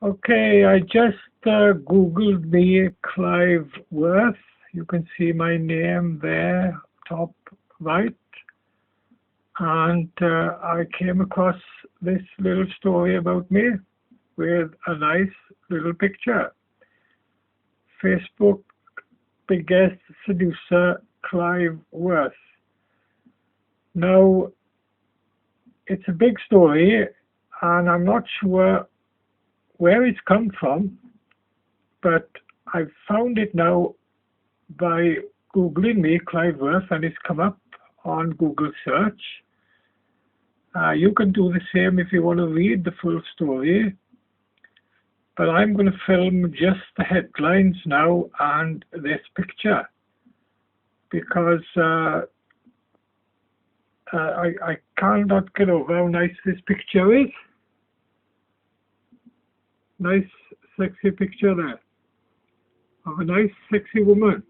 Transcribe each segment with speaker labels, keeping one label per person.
Speaker 1: Okay, I just Googled me Clive Worth. You can see my name there, top right. And I came across this little story about me with a nice little picture. Facebook biggest seducer Clive Worth. Now, it's a big story, and I'm not sure where it's come from, but I've found it now by Googling me, Clive Worth, and it's come up on Google search. You can do the same if you want to read the full story, but I'm going to film just the headlines now and this picture because I cannot get over how nice this picture is. Nice, sexy picture there of a nice, sexy woman.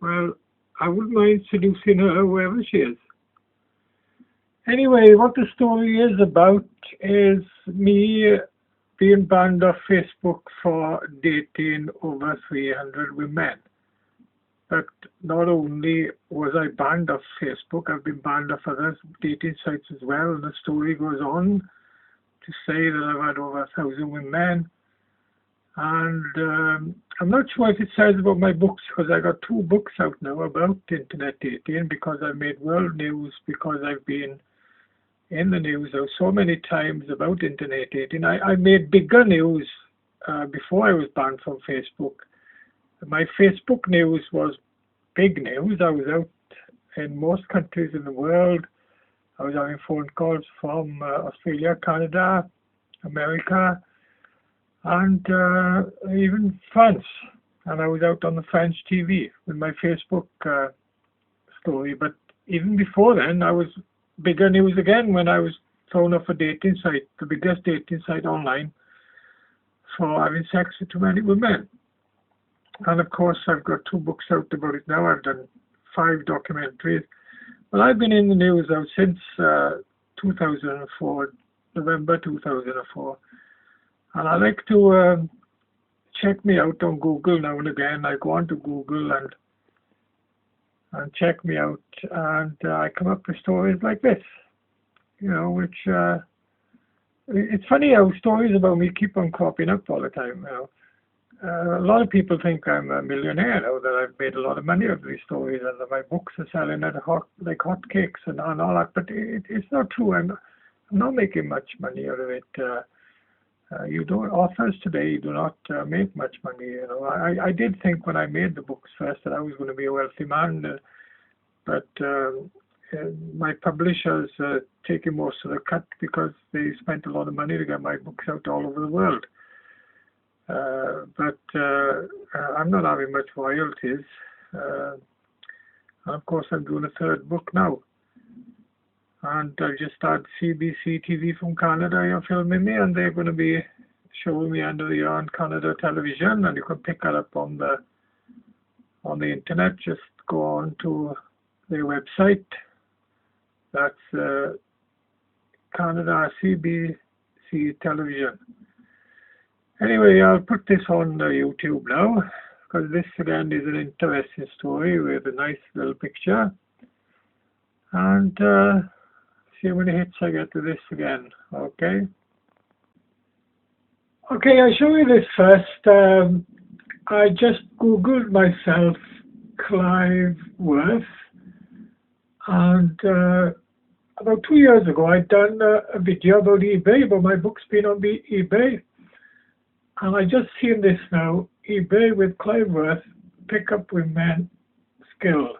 Speaker 1: Well, I wouldn't mind seducing her wherever she is. Anyway, what the story is about is me being banned off Facebook for dating over 300 women. But not only was I banned off Facebook, I've been banned off other dating sites as well. And the story goes on to say that I've had over 1,000 women. And I'm not sure if it says about my books because I got 2 books out now about internet dating because I made world news because I've been in the news so many times about internet dating. I made bigger news before I was banned from Facebook. My Facebook news was big news. I was out in most countries in the world. I was having phone calls from Australia, Canada, America, and even France. And I was out on the French TV with my Facebook story. But even before then, I was bigger news again when I was thrown off a dating site, the biggest dating site online, for having sex with too many women. And of course, I've got 2 books out about it now. I've done 5 documentaries. But I've been in the news now since 2004, November 2004. And I like to check me out on Google now and again. I go on to Google and check me out, and I come up with stories like this, which it's funny how stories about me keep on cropping up all the time. A lot of people think I'm a millionaire now, that I've made a lot of money out of these stories and that my books are selling at like hotcakes and all that, but it's not true. I'm not making much money out of it. Authors today do not make much money. I did think when I made the books first that I was going to be a wealthy man, but my publishers taking most of the cut because they spent a lot of money to get my books out all over the world. But I'm not having much royalties. And of course, I'm doing a 3rd book now. And I just started CBC TV from Canada here filming me, and they're going to be showing me under the year on Canada television, and you can pick that up on the internet. Just go on to their website. That's Canada CBC television. Anyway, I'll put this on YouTube now, because this again is an interesting story with a nice little picture. And see how many hits I get with this again. Okay, I'll show you this first. I just Googled myself Clive Worth, and about 2 years ago I'd done a video about eBay, about my books being on eBay, and I just seen this now, eBay with Clive Worth, pick up women skill.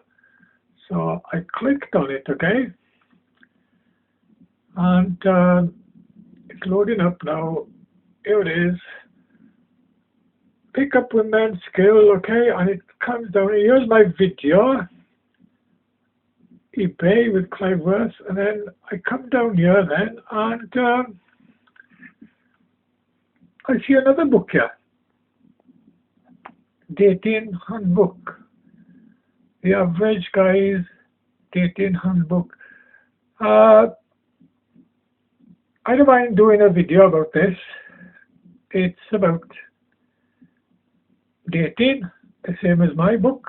Speaker 1: So I clicked on it, okay? And it's loading up now. Here it is. Pick up women skill, okay? And it comes down. Here's my video. eBay with Clive Worth. And then I come down here then, and I see another book here. Dating Handbook. The Average Guy's Dating Handbook. I don't mind doing a video about this. it's about dating, the same as my book.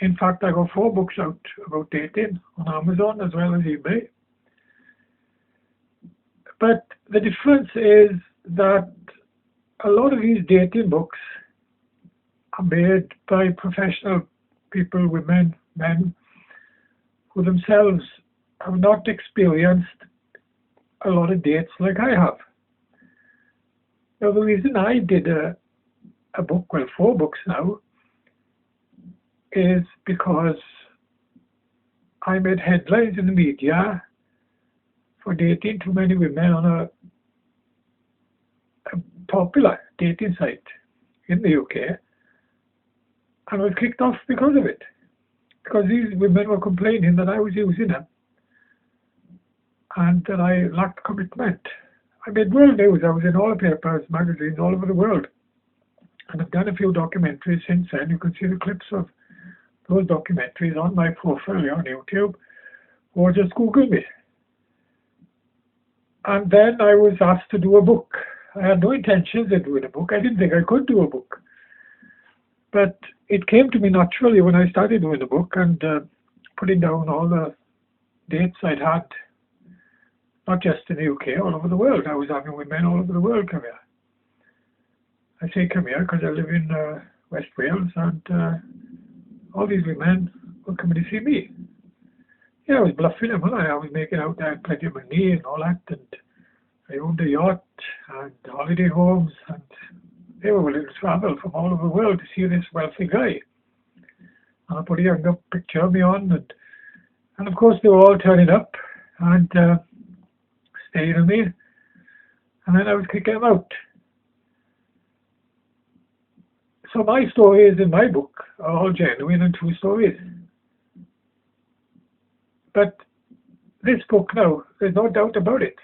Speaker 1: In fact, I got 4 books out about dating on Amazon as well as eBay. But the difference is that a lot of these dating books are made by professional people, women, men, who themselves have not experienced a lot of dates like I have. Now, the reason I did a book, well, 4 books now, is because I made headlines in the media for dating too many women on a popular dating site in the UK, and was kicked off because of it. Because these women were complaining that I was using them and that I lacked commitment. I made world news. I was in all the papers, magazines all over the world. And I've done a few documentaries since then. You can see the clips of those documentaries on my profile on YouTube, or just Google me. And then I was asked to do a book. I had no intentions of doing a book. I didn't think I could do a book. But it came to me naturally when I started doing the book and putting down all the dates I'd had, not just in the UK, all over the world. I was having women all over the world come here. I say come here because I live in West Wales, and all these women were coming to see me. Yeah, I was bluffing them, wasn't I? I was making out I had plenty of money and all that, and I owned a yacht and holiday homes, and they were willing to travel from all over the world to see this wealthy guy. And I put a young up picture of me on, and of course they were all turning up and staying with me, and then I was kicking them out. So my stories in my book are all genuine and true stories. But this book now, there's no doubt about it.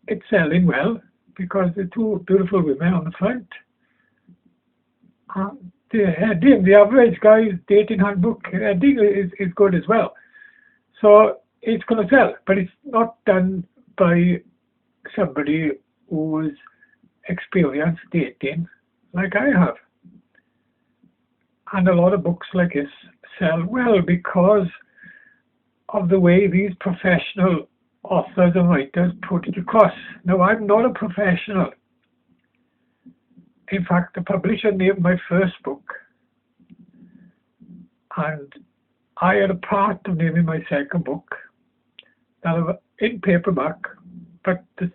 Speaker 1: It's selling well because the 2 beautiful women on the front. The heading, the average guy's dating handbook heading is good as well. So it's going to sell, but it's not done by somebody who's experienced dating like I have. And a lot of books like this sell well because of the way these professional authors and writers put it across. Now, I'm not a professional. In fact, the publisher named my first book, and I had a part of naming my second book that are in paperback, but the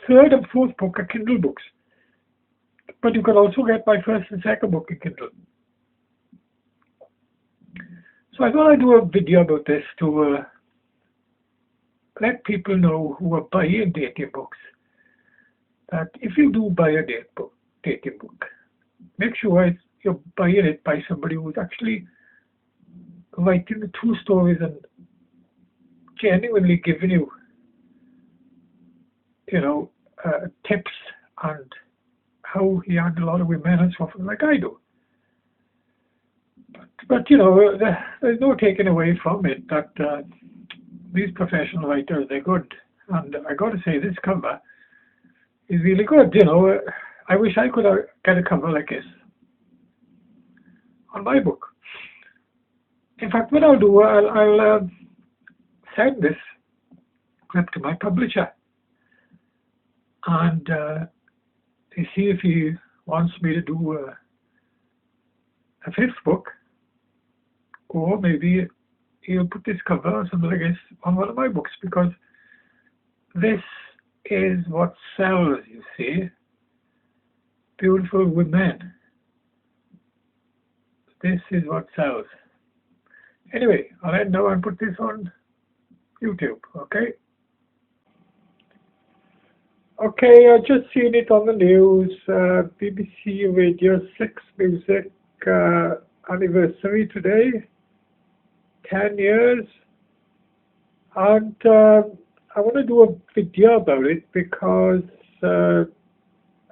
Speaker 1: 3rd and 4th book are Kindle books. But you can also get my 1st and 2nd book in Kindle. So I thought I'd do a video about this to let people know who are buying dating books that if you do buy a dating book, make sure you're buying it by somebody who's actually writing the true stories and genuinely giving you, tips and how he had a lot of women and so forth, like I do. But there's no taking away from it that these professional writers, they're good. And I got to say, this cover is really good. I wish I could get a cover like this on my book. In fact, what I'll do, I'll send this clip to my publisher and see if he wants me to do a 5th book, or maybe he'll put this cover or something like this on one of my books, because this is what sells, you see. Beautiful women. This is what sells. Anyway, I'll end now and put this on YouTube, okay? Okay, I just seen it on the news, BBC Radio 6 Music anniversary today, 10 years, and I want to do a video about it because a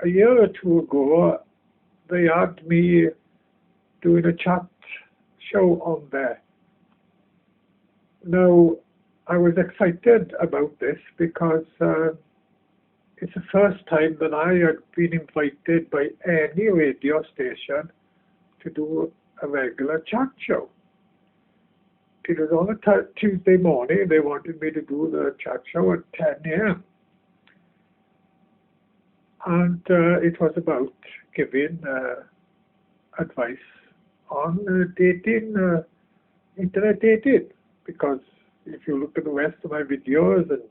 Speaker 1: year or 2 ago they had me doing a chat show on there. Now, I was excited about this because it's the first time that I had been invited by any radio station to do a regular chat show. It was on a Tuesday morning. They wanted me to do the chat show at 10 a.m. And it was about giving advice on dating, internet dating. Because if you look at the rest of my videos and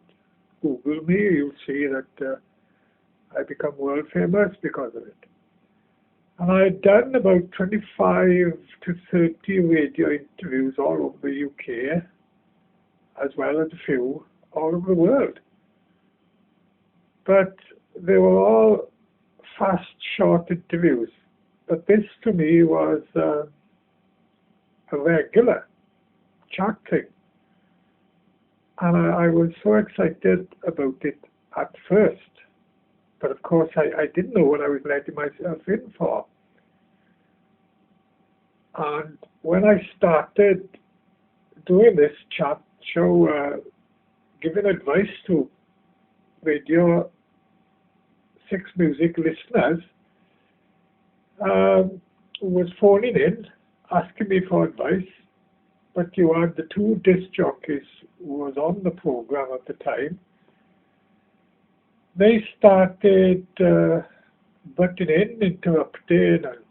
Speaker 1: Google me, you'll see that I become world famous because of it. And I had done about 25 to 30 radio interviews all over the UK, as well as a few all over the world. But they were all fast, short interviews. But this to me was a regular chat thing. And I was so excited about it at first. But of course, I didn't know what I was letting myself in for. And when I started doing this chat show, giving advice to Radio 6 Music listeners, was phoning in, asking me for advice. But you had the two disc jockeys who was on the program at the time. They started butting in, interrupting, and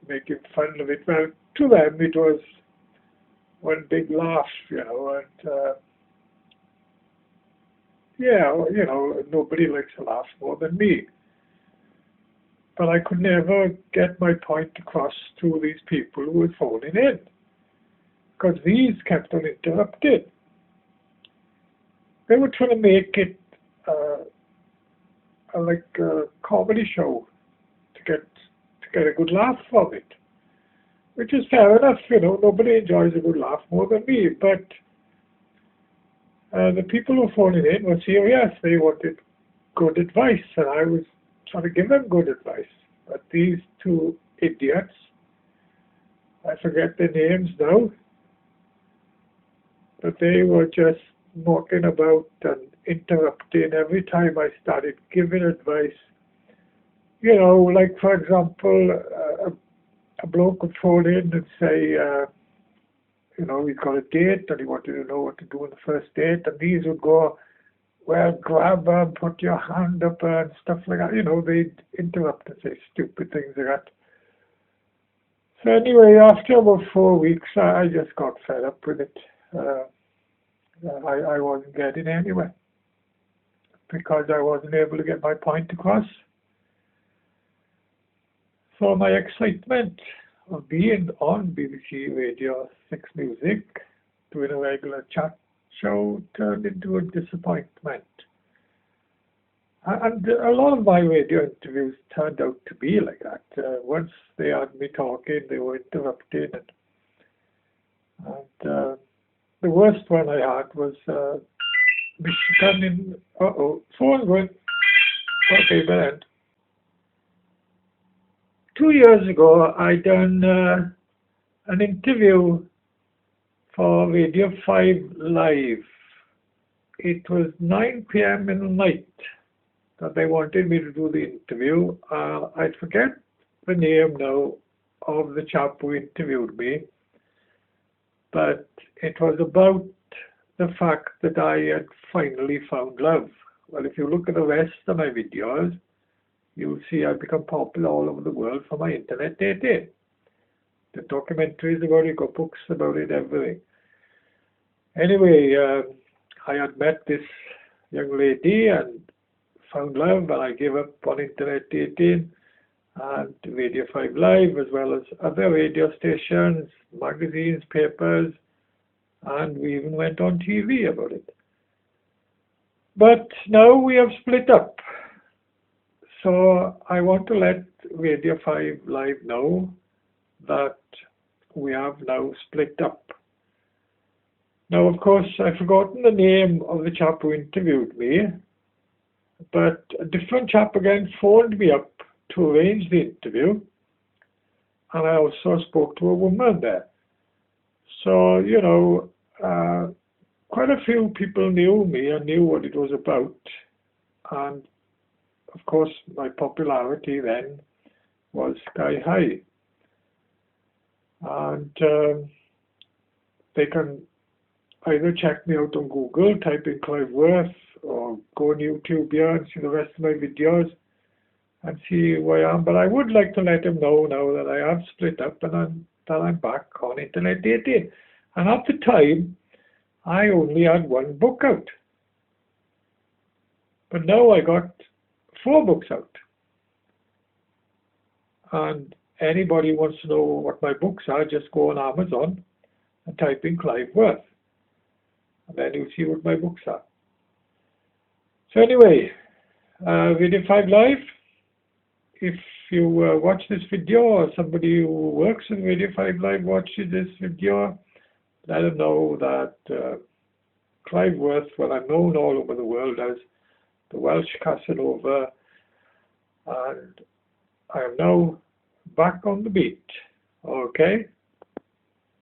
Speaker 1: making fun of it. Well, to them it was one big laugh, and nobody likes a laugh more than me. But I could never get my point across to these people who were phoning in, because these kept on interrupting. They were trying to make it like a comedy show to get a good laugh from it, which is fair enough. Nobody enjoys a good laugh more than me. But the people who were phoning in were serious. They wanted good advice, and I was trying to give them good advice. But these two idiots, I forget their names now, but they were just knocking about and interrupting every time I started giving advice. Like, for example, a bloke would phone in and say, he's got a date and he wanted to know what to do on the first date, and these would go, well, grab her and put your hand up her and stuff like that. They'd interrupt and say stupid things like that. So anyway, after about 4 weeks, I just got fed up with it. I wasn't getting anywhere because I wasn't able to get my point across. So my excitement of being on BBC Radio 6 Music, doing a regular chat show, turned into a disappointment. And a lot of my radio interviews turned out to be like that. Once they had me talking, they were interrupted. And the worst one I had was Michigan in... phone going. Okay, bad. 2 years ago, I done an interview for Radio 5 Live. It was 9 p.m. in the night that they wanted me to do the interview. I forget the name now of the chap who interviewed me, but it was about the fact that I had finally found love. Well, if you look at the rest of my videos, you'll see I've become popular all over the world for my internet dating. The documentaries about it, got books about it, everything. Anyway, I had met this young lady and found love, and I gave up on internet dating and Radio 5 Live, as well as other radio stations, magazines, papers, and we even went on TV about it. But now we have split up. So I want to let Radio 5 Live know that we have now split up. Now, of course, I've forgotten the name of the chap who interviewed me, but a different chap again phoned me up to arrange the interview, and I also spoke to a woman there. So, quite a few people knew me and knew what it was about, and of course, my popularity then was sky high. And they can either check me out on Google, type in Clive Worth, or go on YouTube here and see the rest of my videos and see who I am. But I would like to let them know now that I have split up and that I'm back on internet dating. And at the time, I only had one book out. But now I got 4 books out. And anybody wants to know what my books are, just go on Amazon and type in Clive Worth. And then you'll see what my books are. So anyway, Radio 5 Live, if you watch this video, or somebody who works in Radio 5 Live watches this video, let them know that Clive Worth, well, I'm known all over the world as the Welsh Casanova, and I am now back on the beat. Okay?